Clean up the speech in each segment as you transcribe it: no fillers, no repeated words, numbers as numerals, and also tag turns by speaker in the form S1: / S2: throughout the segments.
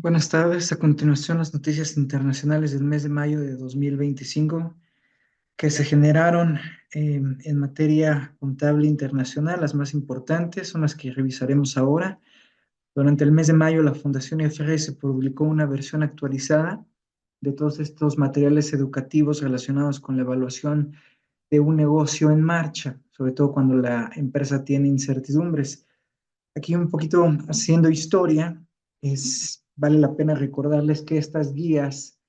S1: Buenas tardes. A continuación, las noticias internacionales del mes de mayo de 2025 que se generaron en materia contable internacional. Las más importantes son las que revisaremos ahora. Durante el mes de mayo, la Fundación IFRS publicó una versión actualizada de todos estos materiales educativos relacionados con la evaluación de un negocio en marcha, sobre todo cuando la empresa tiene incertidumbres. Aquí un poquito haciendo historia, vale la pena recordarles que estas guías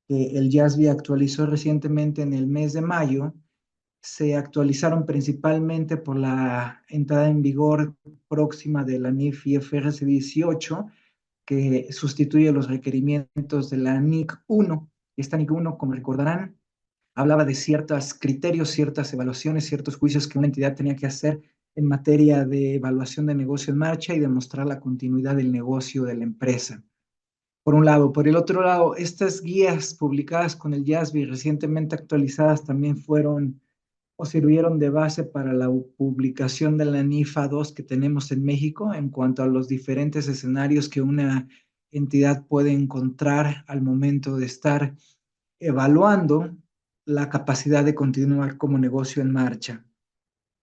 S1: que el JASB actualizó recientemente en el mes de mayo se actualizaron principalmente por la entrada en vigor próxima de la NIF IFRS 18, que sustituye los requerimientos de la NIC 1. Esta NIC 1, como recordarán, hablaba de ciertos criterios, ciertas evaluaciones, ciertos juicios que una entidad tenía que hacer en materia de evaluación de negocio en marcha y demostrar la continuidad del negocio de la empresa. Por un lado. Por el otro lado, estas guías publicadas con el JASB y recientemente actualizadas también fueron o sirvieron de base para la publicación de la NIFA 2 que tenemos en México en cuanto a los diferentes escenarios que una entidad puede encontrar al momento de estar evaluando la capacidad de continuar como negocio en marcha.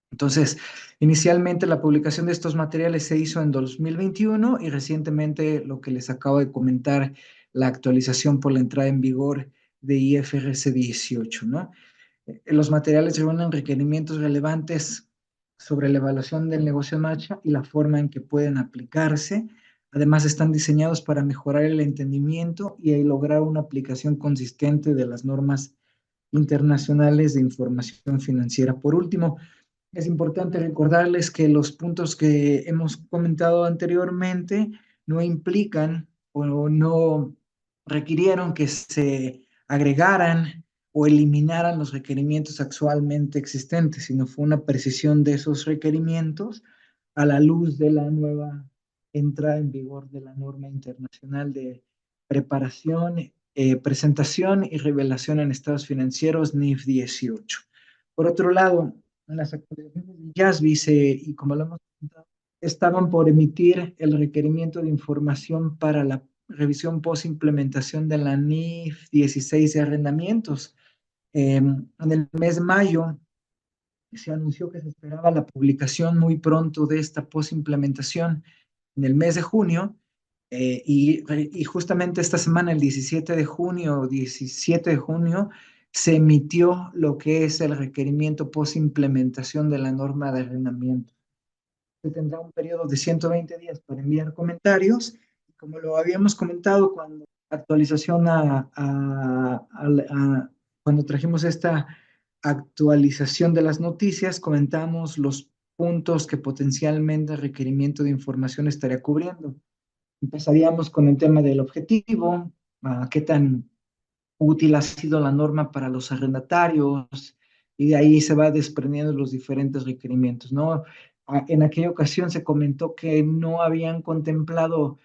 S1: Entonces, inicialmente la publicación de estos materiales se hizo en 2021 y recientemente lo que les acabo de comentar, la actualización por la entrada en vigor de IFRS 18, ¿no? Los materiales reúnen requerimientos relevantes sobre la evaluación del negocio en marcha y la forma en que pueden aplicarse. Además, están diseñados para mejorar el entendimiento y lograr una aplicación consistente de las normas internacionales de información financiera. Por último, es importante recordarles que los puntos que hemos comentado anteriormente no implican o no requirieron que se agregaran o eliminaran los requerimientos actualmente existentes, sino fue una precisión de esos requerimientos a la luz de la nueva entrada en vigor de la norma internacional de preparación, presentación y revelación en estados financieros NIF 18. Por otro lado, en las actualizaciones de JASB y como lo hemos comentado, estaban por emitir el requerimiento de información para la revisión post-implementación de la NIF 16 de arrendamientos. En el mes de mayo se anunció que se esperaba la publicación muy pronto de esta post-implementación en el mes de junio. Y justamente esta semana, el 17 de junio, se emitió lo que es el requerimiento post-implementación de la norma de arrendamiento. Se tendrá un periodo de 120 días para enviar comentarios. Y como lo habíamos comentado cuando actualización cuando trajimos esta actualización de las noticias, comentamos los puntos que potencialmente el requerimiento de información estaría cubriendo. Empezaríamos con el tema del objetivo, qué tan útil ha sido la norma para los arrendatarios, y de ahí se va desprendiendo los diferentes requerimientos, ¿no? En aquella ocasión se comentó que no habían contemplado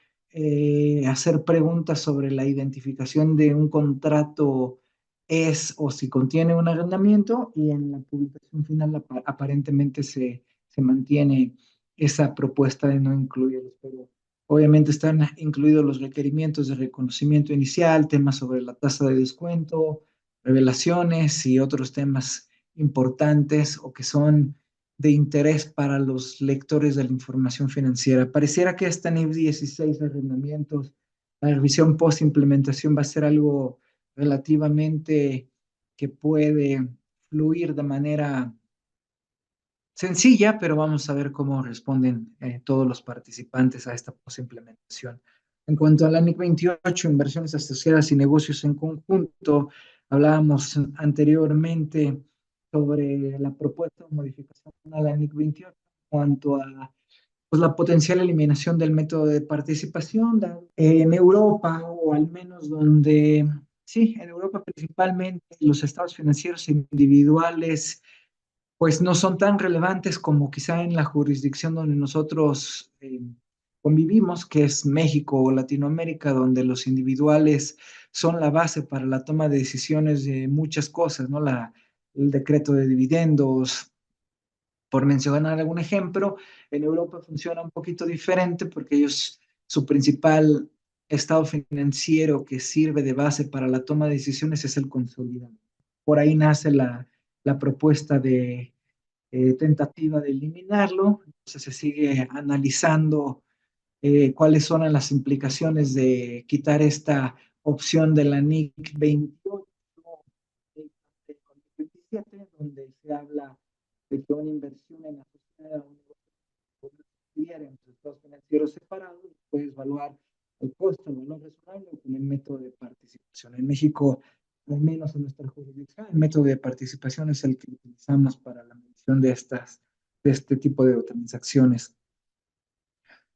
S1: hacer preguntas sobre la identificación de un contrato es o si contiene un arrendamiento, y en la publicación final aparentemente se mantiene esa propuesta de no incluirlos, pero obviamente están incluidos los requerimientos de reconocimiento inicial, temas sobre la tasa de descuento, revelaciones y otros temas importantes o que son de interés para los lectores de la información financiera. Pareciera que esta NIF 16 de arrendamientos, la revisión post-implementación va a ser algo relativamente que puede fluir de manera sencilla, pero vamos a ver cómo responden todos los participantes a esta posimplementación. En cuanto a la NIC 28, inversiones asociadas y negocios en conjunto, hablábamos anteriormente sobre la propuesta de modificación a la NIC 28 en cuanto a pues, la potencial eliminación del método de participación en Europa, o al menos donde, sí, en Europa principalmente, los estados financieros individuales pues no son tan relevantes como quizá en la jurisdicción donde nosotros convivimos, que es México o Latinoamérica, donde los individuales son la base para la toma de decisiones de muchas cosas, ¿no? El decreto de dividendos, por mencionar algún ejemplo. En Europa funciona un poquito diferente porque ellos, su principal estado financiero que sirve de base para la toma de decisiones es el consolidado. Por ahí nace la propuesta de tentativa de eliminarlo. Entonces se sigue analizando cuáles son las implicaciones de quitar esta opción de la NIC 28 27, donde se habla de que una inversión en la sociedad entre estados financieros separados, puedes evaluar el costo, el valor razonable con el método de participación. En México, al menos en nuestra jurisdicción, el método de participación es el que utilizamos para la medición de este tipo de transacciones.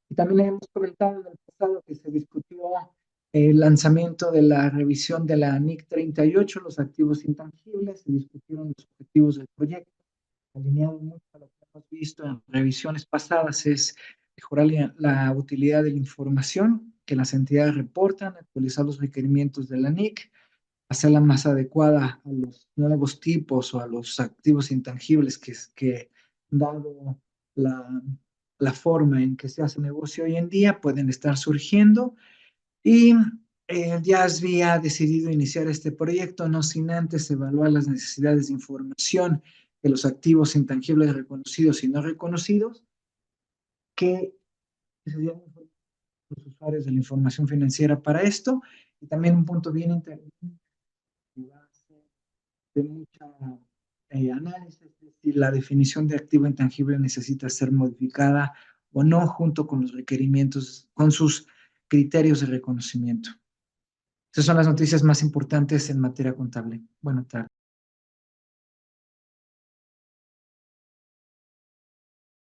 S1: Y también hemos comentado en el pasado que se discutió el lanzamiento de la revisión de la NIC 38, los activos intangibles, se discutieron los objetivos del proyecto, alineado mucho a lo que hemos visto en revisiones pasadas, es mejorar la utilidad de la información que las entidades reportan, actualizar los requerimientos de la NIC, hacerla más adecuada a los nuevos tipos o a los activos intangibles que dado la, la forma en que se hace negocio hoy en día, pueden estar surgiendo. Y Yasvi ha decidido iniciar este proyecto, no sin antes evaluar las necesidades de información de los activos intangibles reconocidos y no reconocidos, que serían los usuarios de la información financiera para esto. Y también un punto bien interesante de mucha análisis, si la definición de activo intangible necesita ser modificada o no, junto con los requerimientos, con sus criterios de reconocimiento. Esas son las noticias más importantes en materia contable. Buenas tardes.